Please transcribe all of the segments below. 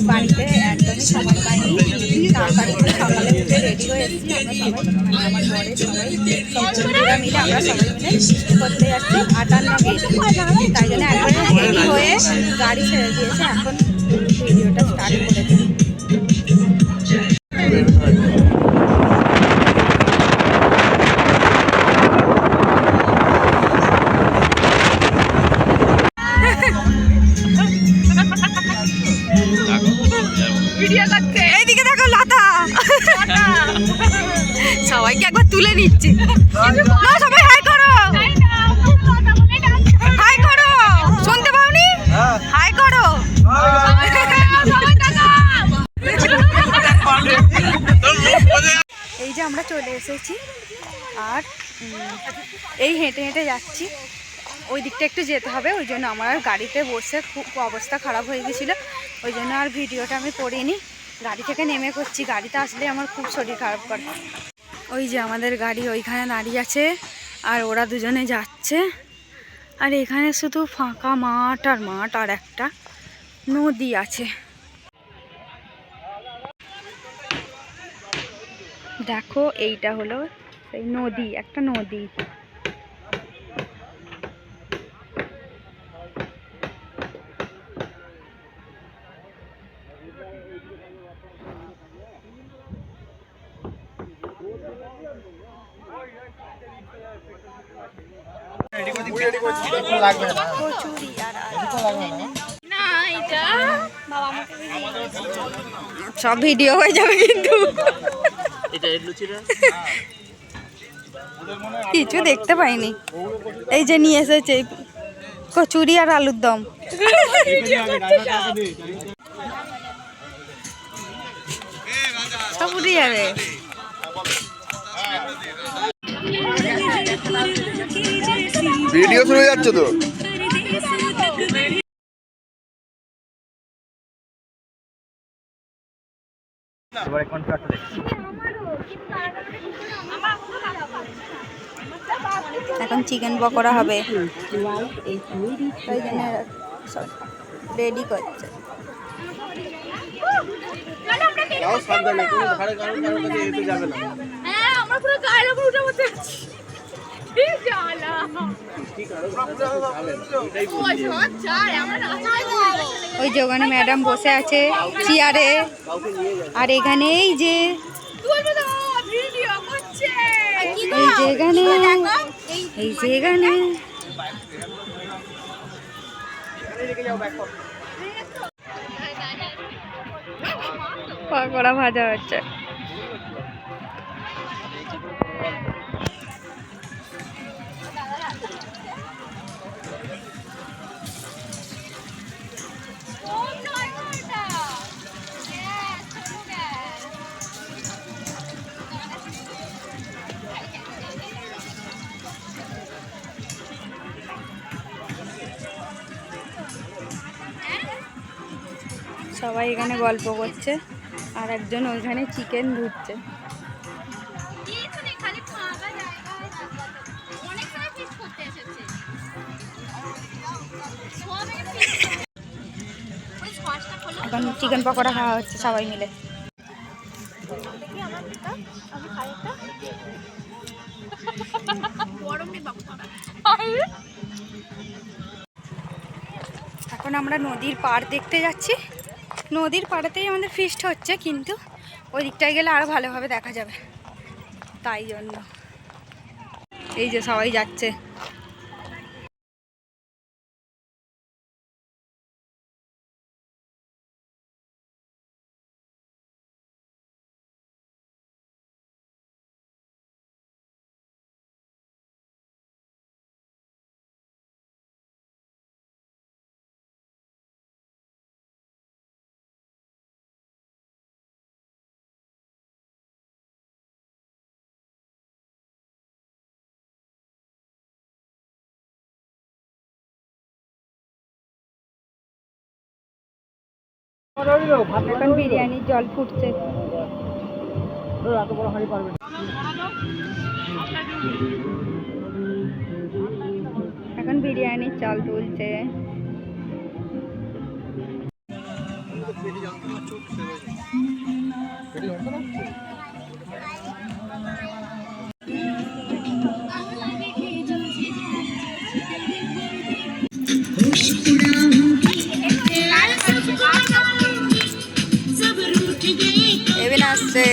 বাড়িতে একদমই সময় পাইনি, তাড়াতাড়ি করে সকালে উঠে রেডি হয়ে এসেছি। আমরা সবাই আমার বরের সবাই বন্ধুরা মিলে আমরা সবাই মিলে করতে যাচ্ছি 58 গেট। তাই জন্য একবারে রেডি হয়ে গাড়ি ছেড়ে দিয়েছে, এখন ভিডিওটা স্টার্ট করেছি। এইদিকে দেখো লতা সবাইকে একবার তুলে নিচ্ছে। সবাই হাই করো, হাই করো, শুনতে পাওনি? হাই করো। এই যে আমরা চলে এসেছি, আর এই হেঁটে হেঁটে যাচ্ছি। ওই দিকটা একটু যেতে হবে, ওই জন্য আমার গাড়িতে বসে খুব অবস্থা খারাপ হয়ে গেছিলো, ওই জন্য আর ভিডিওটা আমি করিনি। গাড়ি থেকে নেমে করছি, গাড়িতে আসলে আমার খুব শরীর খারাপ করে। ওই যে আমাদের গাড়ি ওইখানে দাঁড়িয়ে আছে, আর ওরা দুজনে যাচ্ছে। আর এখানে শুধু ফাঁকা মাঠ আর মাঠ, আর একটা নদী আছে। দেখো এইটা হলো সেই নদী, একটা নদী। সব ভিডিও হয়ে যাবে কিন্তু কিছু দেখতে পাইনি। এই যে নিয়ে এসেছে কচুরি আর আলুর দম। সব উঠে যাবে। ভিডিও শুরু হয়ে যাচ্ছে তো। এখন চিকেন পকোড়া হবে, রেডি করছে। ওই যে ওখানে ম্যাডাম বসে আছে চেয়ারে, আর এখানে এই যে পকোড়া ভাজা হচ্ছে। সবাই এখানে গল্প করছে, আর একজন ওইখানে চিকেন ধুচ্ছে। এখন চিকেন পকোড়া খাওয়া হচ্ছে সবাই মিলে। এখন আমরা নদীর পাড় দেখতে যাচ্ছি। নদীর পাড়েতেই আমাদের ফিস্ট হচ্ছে, কিন্তু ওই দিকটায় গেলে আরো ভালোভাবে দেখা যাবে, তাই জন্য এই যে সবাই যাচ্ছে। এখন বিরিয়ানির জল ফুটছে। এখন বিরিয়ানির চাল তুলছে। এবার আসছে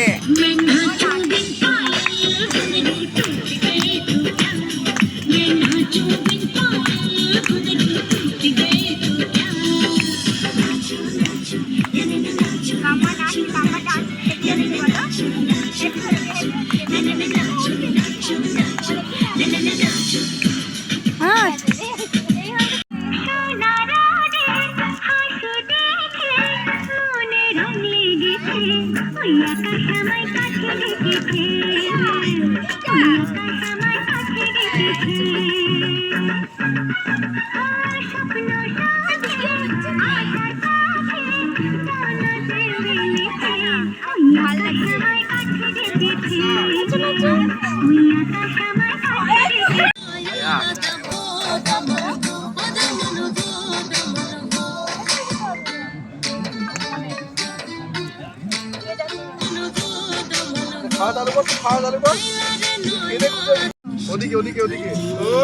ওদিকে ওদিকে ওদিকে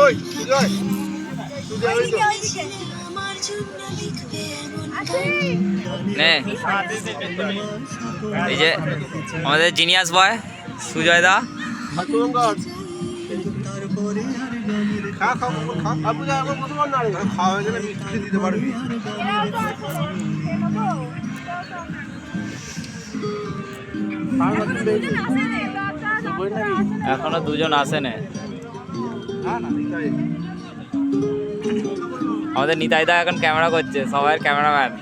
ওই সুজয় সুজয় ওই তো নে এই যে আমাদের জিনিয়াস বয় সুজয় দা খা খা খা আপু যা আমার মতো না খাওয়া হয়ে গেলে মিষ্টি দিতে পারবি এখনো দুজন আসেনে আমাদের নিতাইদা এখন ক্যামেরা করছে সবাই ক্যামেরাম্যান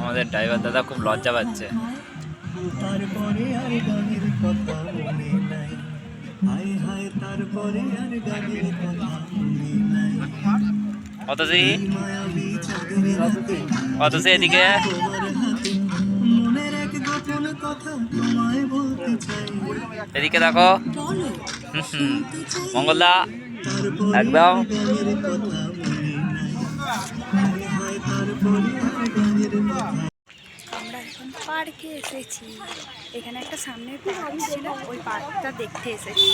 আমাদের ড্রাইভার দাদা খুব লজ্জা পাচ্ছে অতসি এদিকে এদিকে দেখো মঙ্গলদা একদম আমরা এখন পার্কে এসেছি। এখানে একটা সামনে পার্ক ছিল, ওই পার্কটা দেখতে এসেছি।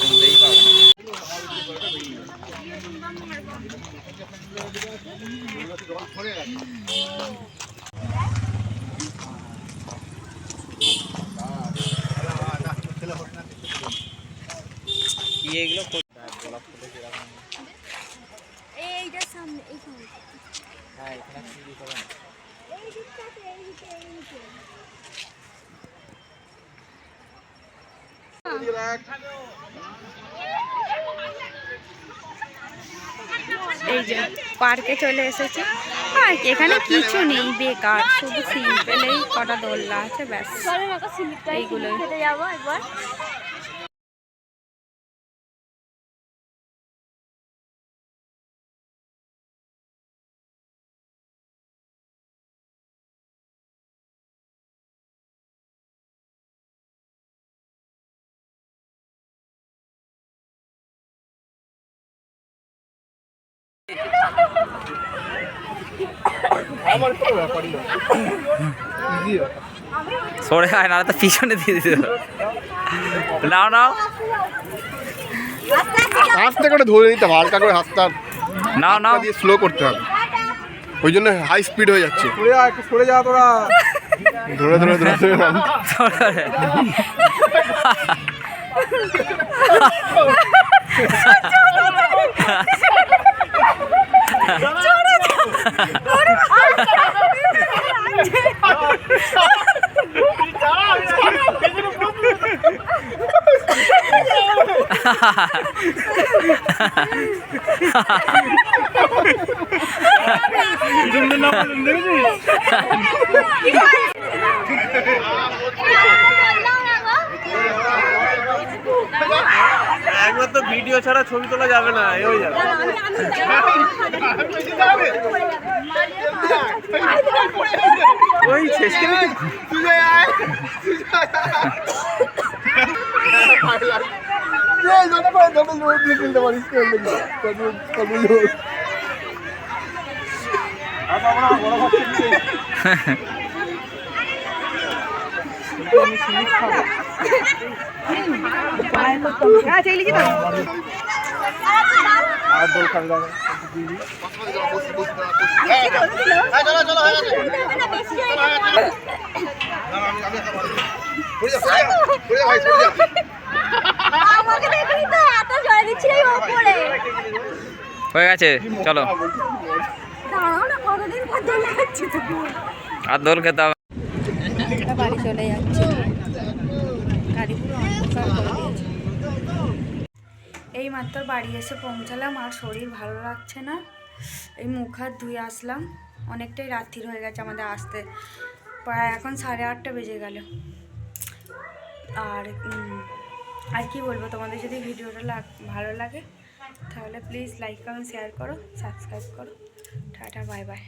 এইটার সামনে এই যে পার্কে চলে এসেছি। পার্ক এখানে কিছু নেই, বেকার, শুধু সিম্পলেই কটা দোলনা আছে ব্যাস, এইগুলো। সরে হয় না তো পিছনে দিয়ে দিতে নাও নাও আস্তে করে ধরে নিতে হবে, হালকা করে হাতটা নাও নাও দিয়ে স্লো করতে হবে, ওই জন্য হাই স্পিড হয়ে যাচ্ছে। একটু সরে যা তোরা, ধরে ধরে ধরে ধরে একবার তো ভিডিও ছাড়া ছবি তোলা যাবে না, এই হয়ে যাবে। ওই শেষ করে আর দোল খাবে দাদা। হয়ে গেছে, চলো আর দোল খেতে হবে। বাড়ি চলে যাচ্ছি, গাড়ি পুরো অন্ধকার করে দিয়েছে। এই মাত্র বাড়ি এসে পৌঁছালাম, আর শরীর ভালো লাগছে না। এই মুখ হাত ধুয়ে আসলাম, অনেকটাই রাত্রির হয়ে গেছে আমাদের আসতে, প্রায় এখন 8:30 বেজে গেল। আর কি বলবো, তোমাদের যদি ভিডিওটা ভালো লাগে তাহলে প্লিজ লাইক কমেন্ট শেয়ার করো, সাবস্ক্রাইব করো। Tata, bye bye.